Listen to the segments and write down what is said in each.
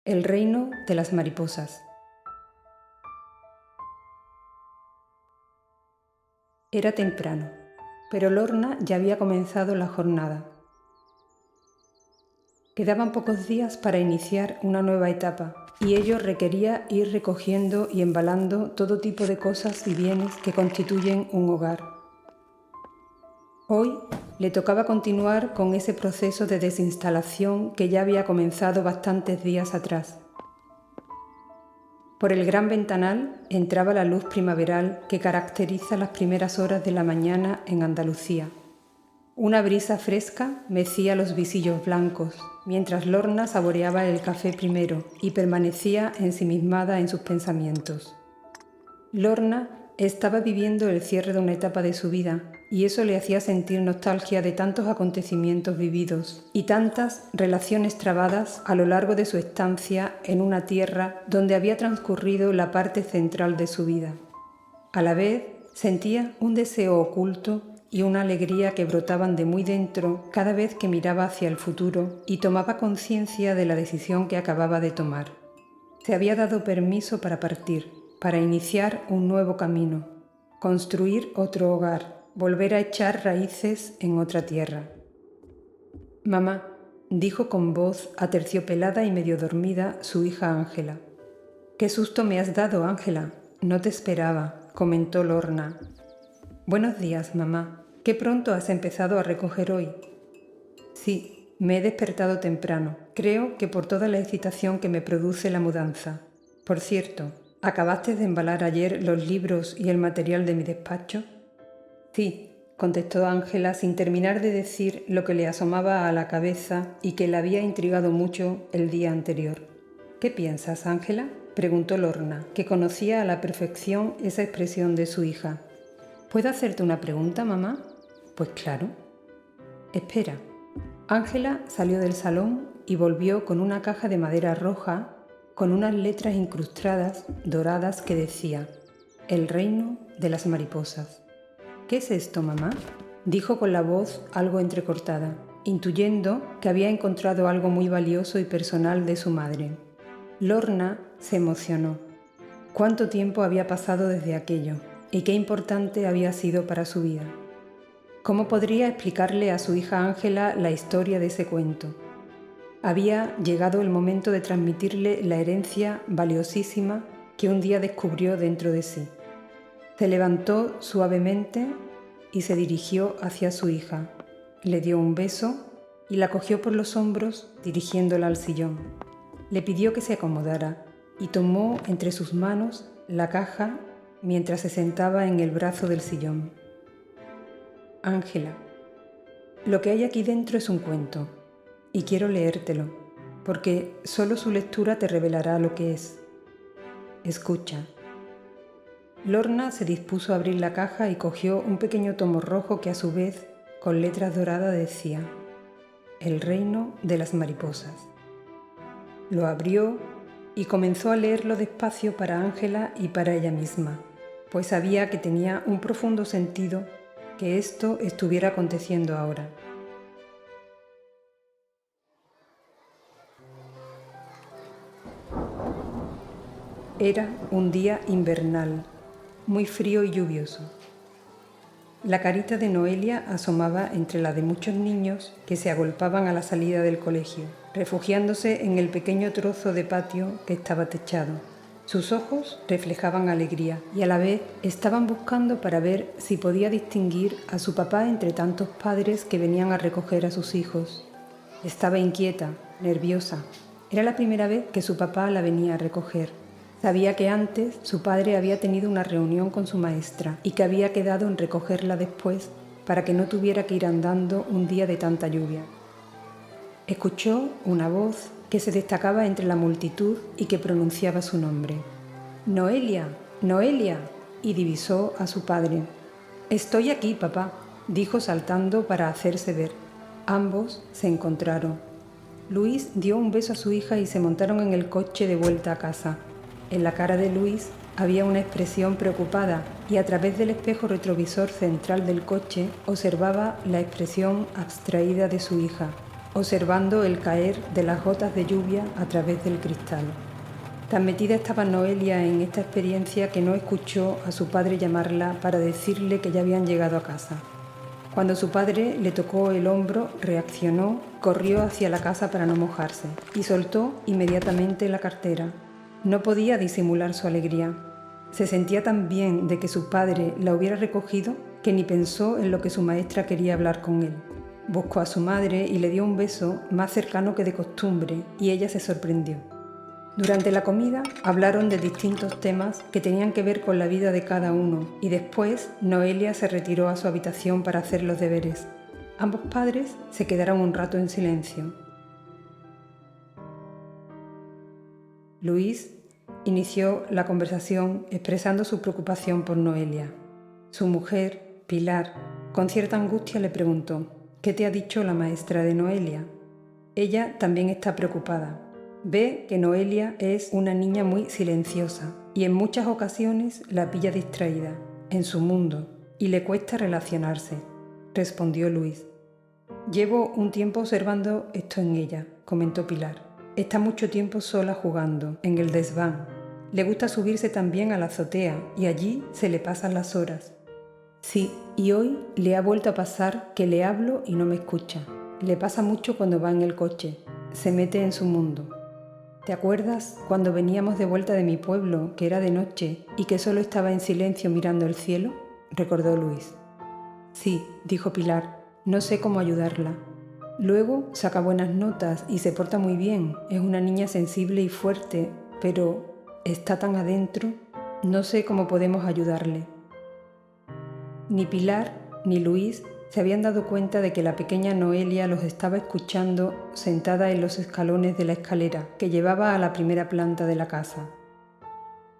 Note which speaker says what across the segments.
Speaker 1: El reino de las mariposas. Era temprano, pero Lorna ya había comenzado la jornada. Quedaban pocos días para iniciar una nueva etapa, y ello requería ir recogiendo y embalando todo tipo de cosas y bienes que constituyen un hogar. Hoy le tocaba continuar con ese proceso de desinstalación que ya había comenzado bastantes días atrás. Por el gran ventanal entraba la luz primaveral que caracteriza las primeras horas de la mañana en Andalucía. Una brisa fresca mecía los visillos blancos, mientras Lorna saboreaba el café primero y permanecía ensimismada en sus pensamientos. Lorna estaba viviendo el cierre de una etapa de su vida, y eso le hacía sentir nostalgia de tantos acontecimientos vividos y tantas relaciones trabadas a lo largo de su estancia en una tierra donde había transcurrido la parte central de su vida. A la vez, sentía un deseo oculto y una alegría que brotaban de muy dentro cada vez que miraba hacia el futuro y tomaba conciencia de la decisión que acababa de tomar. Se había dado permiso para partir, para iniciar un nuevo camino, construir otro hogar, volver a echar raíces en otra tierra. «Mamá», dijo con voz aterciopelada y medio dormida su hija Ángela. «Qué susto me has dado, Ángela. No te esperaba», comentó Lorna. «Buenos días, mamá. ¿Qué pronto has empezado a recoger hoy?» «Sí, me he despertado temprano. Creo que por toda la excitación que me produce la mudanza. Por cierto, ¿acabaste de embalar ayer los libros y el material de mi despacho?» «Sí», contestó Ángela sin terminar de decir lo que le asomaba a la cabeza y que la había intrigado mucho el día anterior. «¿Qué piensas, Ángela?», preguntó Lorna, que conocía a la perfección esa expresión de su hija. «¿Puedo hacerte una pregunta, mamá?» «Pues claro». «Espera». Ángela salió del salón y volvió con una caja de madera roja con unas letras incrustadas doradas que decía: «El reino de las mariposas». «¿Qué es esto, mamá?», dijo con la voz algo entrecortada, intuyendo que había encontrado algo muy valioso y personal de su madre. Lorna se emocionó. Cuánto tiempo había pasado desde aquello, y qué importante había sido para su vida. ¿Cómo podría explicarle a su hija Ángela la historia de ese cuento? Había llegado el momento de transmitirle la herencia valiosísima que un día descubrió dentro de sí. Se levantó suavemente y se dirigió hacia su hija. Le dio un beso y la cogió por los hombros dirigiéndola al sillón. Le pidió que se acomodara y tomó entre sus manos la caja mientras se sentaba en el brazo del sillón. «Ángela, lo que hay aquí dentro es un cuento y quiero leértelo, porque solo su lectura te revelará lo que es. Escucha». Lorna se dispuso a abrir la caja y cogió un pequeño tomo rojo que a su vez, con letras doradas, decía: «El reino de las mariposas». Lo abrió y comenzó a leerlo despacio para Ángela y para ella misma, pues sabía que tenía un profundo sentido que esto estuviera aconteciendo ahora. Era un día invernal, muy frío y lluvioso. La carita de Noelia asomaba entre la de muchos niños que se agolpaban a la salida del colegio, refugiándose en el pequeño trozo de patio que estaba techado. Sus ojos reflejaban alegría y a la vez estaban buscando para ver si podía distinguir a su papá entre tantos padres que venían a recoger a sus hijos. Estaba inquieta, nerviosa. Era la primera vez que su papá la venía a recoger. Sabía que antes su padre había tenido una reunión con su maestra y que había quedado en recogerla después para que no tuviera que ir andando un día de tanta lluvia. Escuchó una voz que se destacaba entre la multitud y que pronunciaba su nombre. «¡Noelia! ¡Noelia!», y divisó a su padre. «Estoy aquí, papá», dijo saltando para hacerse ver. Ambos se encontraron. Luis dio un beso a su hija y se montaron en el coche de vuelta a casa. En la cara de Luis había una expresión preocupada y a través del espejo retrovisor central del coche observaba la expresión abstraída de su hija. observando el caer de las gotas de lluvia a través del cristal. Tan metida estaba Noelia en esta experiencia que no escuchó a su padre llamarla para decirle que ya habían llegado a casa. Cuando su padre le tocó el hombro, reaccionó, corrió hacia la casa para no mojarse y soltó inmediatamente la cartera. No podía disimular su alegría. Se sentía tan bien de que su padre la hubiera recogido que ni pensó en lo que su maestra quería hablar con él. Buscó a su madre y le dio un beso más cercano que de costumbre y ella se sorprendió. Durante la comida hablaron de distintos temas que tenían que ver con la vida de cada uno y después Noelia se retiró a su habitación para hacer los deberes. Ambos padres se quedaron un rato en silencio. Luis inició la conversación expresando su preocupación por Noelia. Su mujer, Pilar, con cierta angustia le preguntó: ¿qué te ha dicho la maestra de Noelia? Ella también está preocupada. Ve que Noelia es una niña muy silenciosa y en muchas ocasiones la pilla distraída, en su mundo, y le cuesta relacionarse, respondió Luis. Llevo un tiempo observando esto en ella, comentó Pilar. Está mucho tiempo sola jugando, en el desván. Le gusta subirse también a la azotea y allí se le pasan las horas. Sí, y hoy le ha vuelto a pasar que le hablo y no me escucha. Le pasa mucho cuando va en el coche, se mete en su mundo. ¿Te acuerdas cuando veníamos de vuelta de mi pueblo, que era de noche y que solo estaba en silencio mirando el cielo? Recordó Luis. Sí, dijo Pilar, no sé cómo ayudarla. Luego saca buenas notas y se porta muy bien, es una niña sensible y fuerte, pero está tan adentro, no sé cómo podemos ayudarle. Ni Pilar ni Luis se habían dado cuenta de que la pequeña Noelia los estaba escuchando sentada en los escalones de la escalera que llevaba a la primera planta de la casa.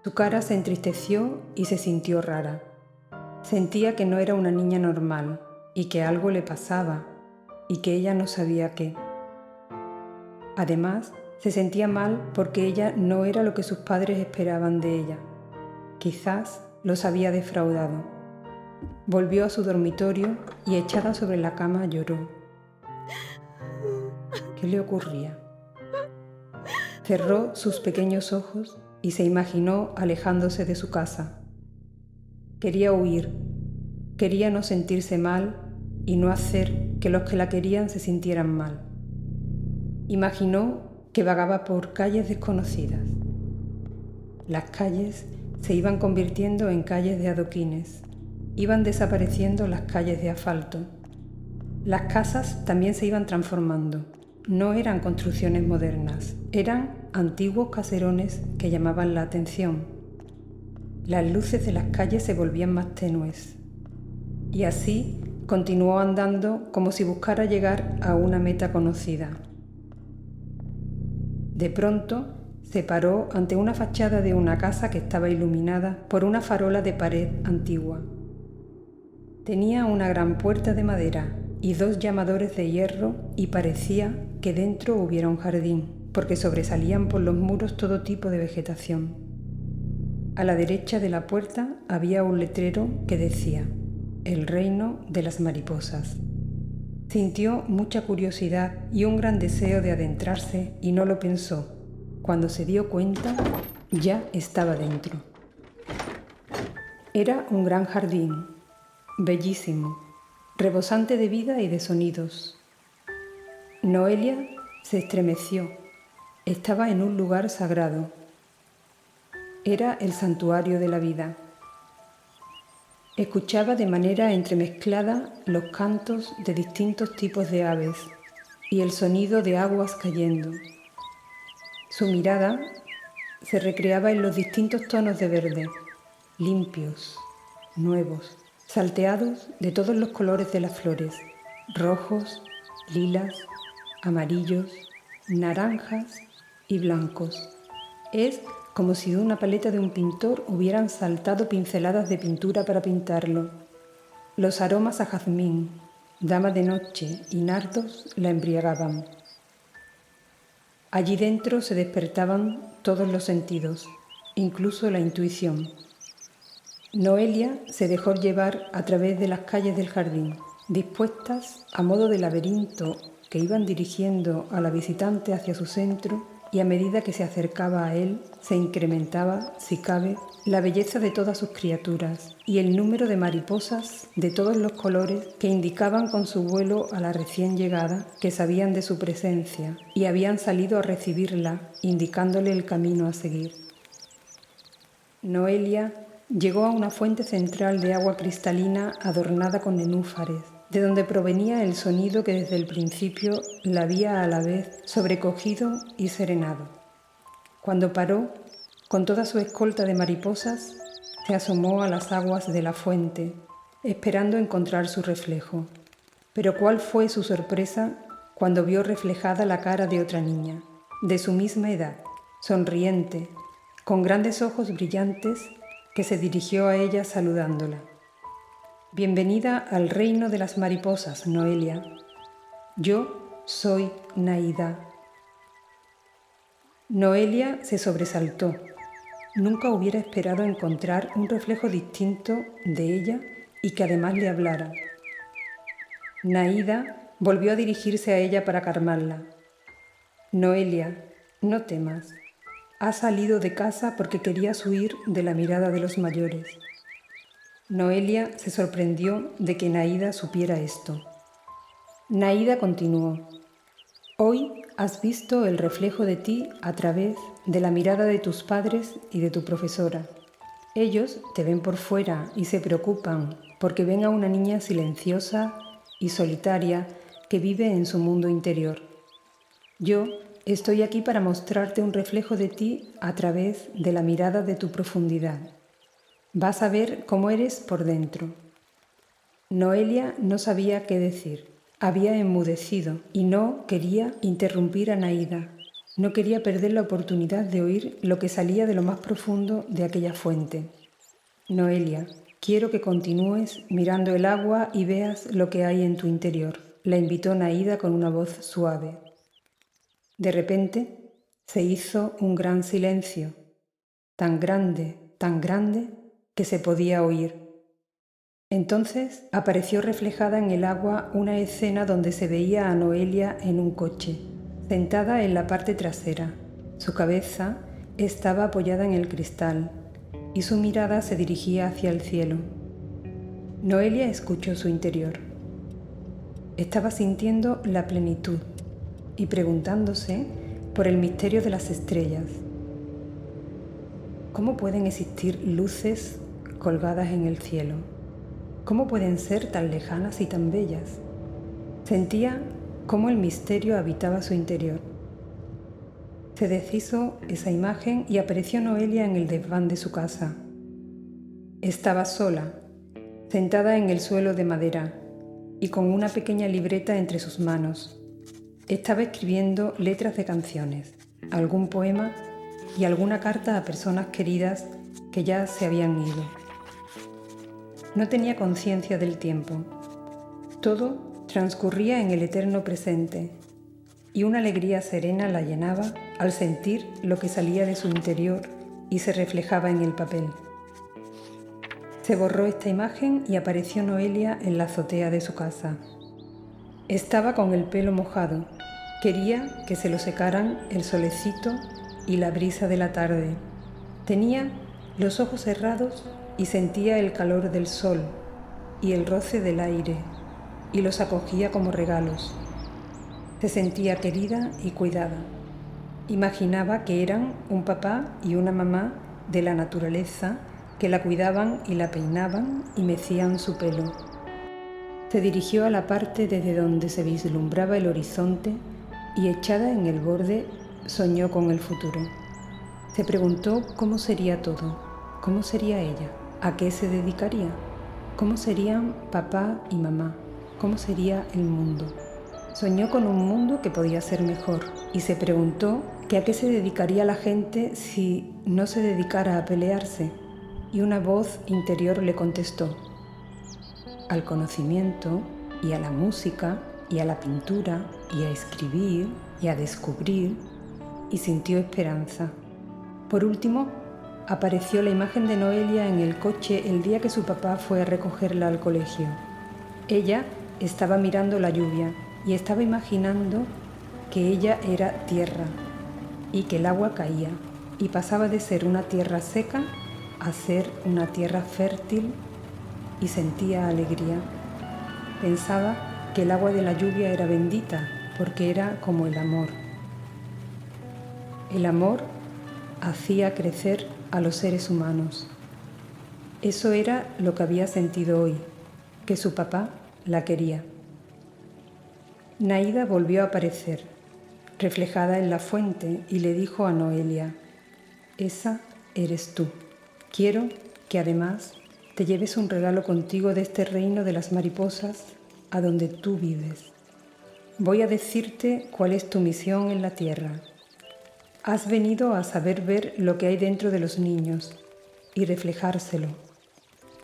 Speaker 1: Su cara se entristeció y se sintió rara. Sentía que no era una niña normal y que algo le pasaba y que ella no sabía qué. Además, se sentía mal porque ella no era lo que sus padres esperaban de ella. Quizás los había defraudado. Volvió a su dormitorio y echada sobre la cama lloró. ¿Qué le ocurría? Cerró sus pequeños ojos y se imaginó alejándose de su casa. Quería huir, quería no sentirse mal y no hacer que los que la querían se sintieran mal. Imaginó que vagaba por calles desconocidas. Las calles se iban convirtiendo en calles de adoquines. Iban desapareciendo las calles de asfalto. Las casas también se iban transformando. No eran construcciones modernas, eran antiguos caserones que llamaban la atención. Las luces de las calles se volvían más tenues. Y así continuó andando como si buscara llegar a una meta conocida. De pronto se paró ante una fachada de una casa que estaba iluminada por una farola de pared antigua. Tenía una gran puerta de madera y 2 llamadores de hierro y parecía que dentro hubiera un jardín, porque sobresalían por los muros todo tipo de vegetación. A la derecha de la puerta había un letrero que decía: El reino de las mariposas. Sintió mucha curiosidad y un gran deseo de adentrarse y no lo pensó. Cuando se dio cuenta, ya estaba dentro. Era un gran jardín, bellísimo, rebosante de vida y de sonidos. Noelia se estremeció. Estaba en un lugar sagrado. Era el santuario de la vida. Escuchaba de manera entremezclada los cantos de distintos tipos de aves y el sonido de aguas cayendo. Su mirada se recreaba en los distintos tonos de verde, limpios, nuevos, salteados de todos los colores de las flores, rojos, lilas, amarillos, naranjas y blancos. Es como si de una paleta de un pintor hubieran saltado pinceladas de pintura para pintarlo. Los aromas a jazmín, dama de noche y nardos la embriagaban. Allí dentro se despertaban todos los sentidos, incluso la intuición. Noelia se dejó llevar a través de las calles del jardín, dispuestas a modo de laberinto que iban dirigiendo a la visitante hacia su centro, y a medida que se acercaba a él, se incrementaba, si cabe, la belleza de todas sus criaturas y el número de mariposas de todos los colores que indicaban con su vuelo a la recién llegada que sabían de su presencia y habían salido a recibirla, indicándole el camino a seguir. Noelia llegó a una fuente central de agua cristalina adornada con nenúfares, de donde provenía el sonido que desde el principio la había a la vez sobrecogido y serenado. Cuando paró, con toda su escolta de mariposas, se asomó a las aguas de la fuente, esperando encontrar su reflejo. Pero cuál fue su sorpresa cuando vio reflejada la cara de otra niña, de su misma edad, sonriente, con grandes ojos brillantes, que se dirigió a ella saludándola. Bienvenida al reino de las mariposas, Noelia. Yo soy Naida. Noelia se sobresaltó. Nunca hubiera esperado encontrar un reflejo distinto de ella y que además le hablara. Naida volvió a dirigirse a ella para calmarla. Noelia, no temas. Has salido de casa porque querías huir de la mirada de los mayores. Noelia se sorprendió de que Naida supiera esto. Naida continuó. Hoy has visto el reflejo de ti a través de la mirada de tus padres y de tu profesora. Ellos te ven por fuera y se preocupan porque ven a una niña silenciosa y solitaria que vive en su mundo interior. Yo estoy aquí para mostrarte un reflejo de ti a través de la mirada de tu profundidad. Vas a ver cómo eres por dentro. Noelia no sabía qué decir. Había enmudecido y no quería interrumpir a Naida. No quería perder la oportunidad de oír lo que salía de lo más profundo de aquella fuente. Noelia, quiero que continúes mirando el agua y veas lo que hay en tu interior, la invitó Naida con una voz suave. De repente se hizo un gran silencio, tan grande, que se podía oír. Entonces apareció reflejada en el agua una escena donde se veía a Noelia en un coche, sentada en la parte trasera. Su cabeza estaba apoyada en el cristal y su mirada se dirigía hacia el cielo. Noelia escuchó su interior. Estaba sintiendo la plenitud y preguntándose por el misterio de las estrellas. ¿Cómo pueden existir luces colgadas en el cielo? ¿Cómo pueden ser tan lejanas y tan bellas? Sentía cómo el misterio habitaba su interior. Se deshizo esa imagen y apareció Noelia en el desván de su casa. Estaba sola, sentada en el suelo de madera y con una pequeña libreta entre sus manos. Estaba escribiendo letras de canciones, algún poema y alguna carta a personas queridas que ya se habían ido. No tenía conciencia del tiempo. Todo transcurría en el eterno presente y una alegría serena la llenaba al sentir lo que salía de su interior y se reflejaba en el papel. Se borró esta imagen y apareció Noelia en la azotea de su casa. Estaba con el pelo mojado. Quería que se lo secaran el solecito y la brisa de la tarde. Tenía los ojos cerrados y sentía el calor del sol y el roce del aire y los acogía como regalos. Se sentía querida y cuidada. Imaginaba que eran un papá y una mamá de la naturaleza que la cuidaban y la peinaban y mecían su pelo. Se dirigió a la parte desde donde se vislumbraba el horizonte y echada en el borde soñó con el futuro. Se preguntó cómo sería todo, cómo sería ella, a qué se dedicaría, cómo serían papá y mamá, cómo sería el mundo. Soñó con un mundo que podía ser mejor y se preguntó que a qué se dedicaría la gente si no se dedicara a pelearse. Y una voz interior le contestó: al conocimiento y a la música y a la pintura y a escribir y a descubrir, y sintió esperanza. Por último, apareció la imagen de Noelia en el coche el día que su papá fue a recogerla al colegio. Ella estaba mirando la lluvia y estaba imaginando que ella era tierra y que el agua caía y pasaba de ser una tierra seca a ser una tierra fértil y sentía alegría. Pensaba que el agua de la lluvia era bendita porque era como el amor. El amor hacía crecer a los seres humanos. Eso era lo que había sentido hoy, que su papá la quería. Naida volvió a aparecer, reflejada en la fuente, y le dijo a Noelia: «Esa eres tú. Quiero que además te lleves un regalo contigo de este reino de las mariposas a donde tú vives. Voy a decirte cuál es tu misión en la tierra. Has venido a saber ver lo que hay dentro de los niños y reflejárselo,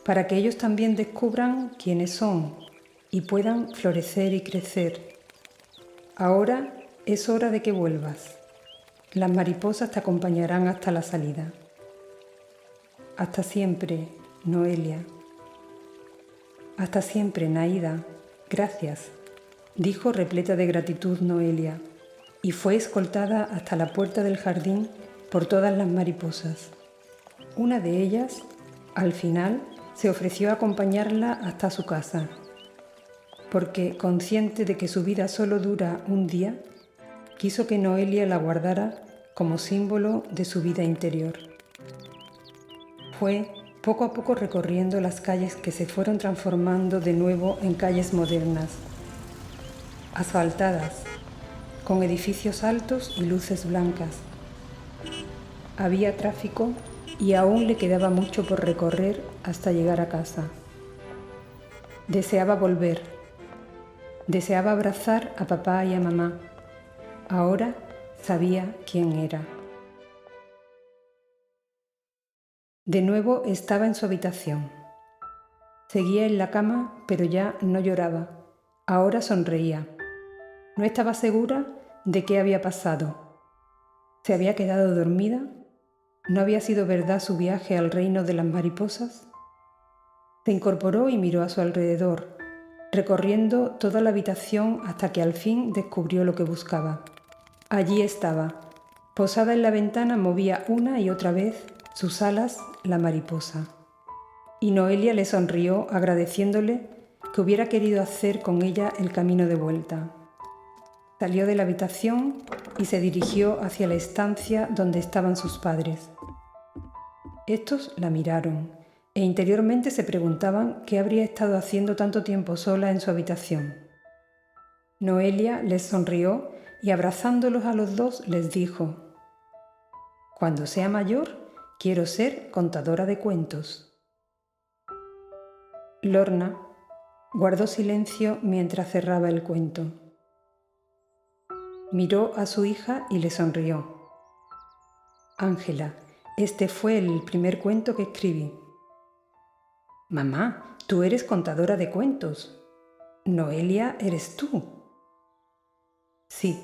Speaker 1: para que ellos también descubran quiénes son y puedan florecer y crecer. Ahora es hora de que vuelvas. Las mariposas te acompañarán hasta la salida». «Hasta siempre, Noelia». «Hasta siempre, Naida. Gracias», dijo repleta de gratitud Noelia, y fue escoltada hasta la puerta del jardín por todas las mariposas. Una de ellas, al final, se ofreció a acompañarla hasta su casa, porque, consciente de que su vida solo dura un día, quiso que Noelia la guardara como símbolo de su vida interior. Fue poco a poco recorriendo las calles que se fueron transformando de nuevo en calles modernas, asfaltadas, con edificios altos y luces blancas. Había tráfico y aún le quedaba mucho por recorrer hasta llegar a casa. Deseaba volver. Deseaba abrazar a papá y a mamá. Ahora sabía quién era. De nuevo estaba en su habitación. Seguía en la cama, pero ya no lloraba. Ahora sonreía. No estaba segura de qué había pasado. ¿Se había quedado dormida? ¿No había sido verdad su viaje al reino de las mariposas? Se incorporó y miró a su alrededor, recorriendo toda la habitación hasta que al fin descubrió lo que buscaba. Allí estaba, posada en la ventana, movía una y otra vez sus alas la mariposa. Y Noelia le sonrió agradeciéndole que hubiera querido hacer con ella el camino de vuelta. Salió de la habitación y se dirigió hacia la estancia donde estaban sus padres. Estos la miraron e interiormente se preguntaban qué habría estado haciendo tanto tiempo sola en su habitación. Noelia les sonrió y abrazándolos a los dos les dijo: «Cuando sea mayor, quiero ser contadora de cuentos». Lorna guardó silencio mientras cerraba el cuento. Miró a su hija y le sonrió. «Ángela, este fue el primer cuento que escribí». «Mamá, tú eres contadora de cuentos. Noelia eres tú». «Sí,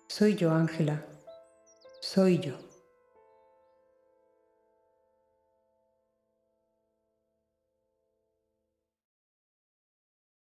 Speaker 1: soy yo, Ángela. Soy yo».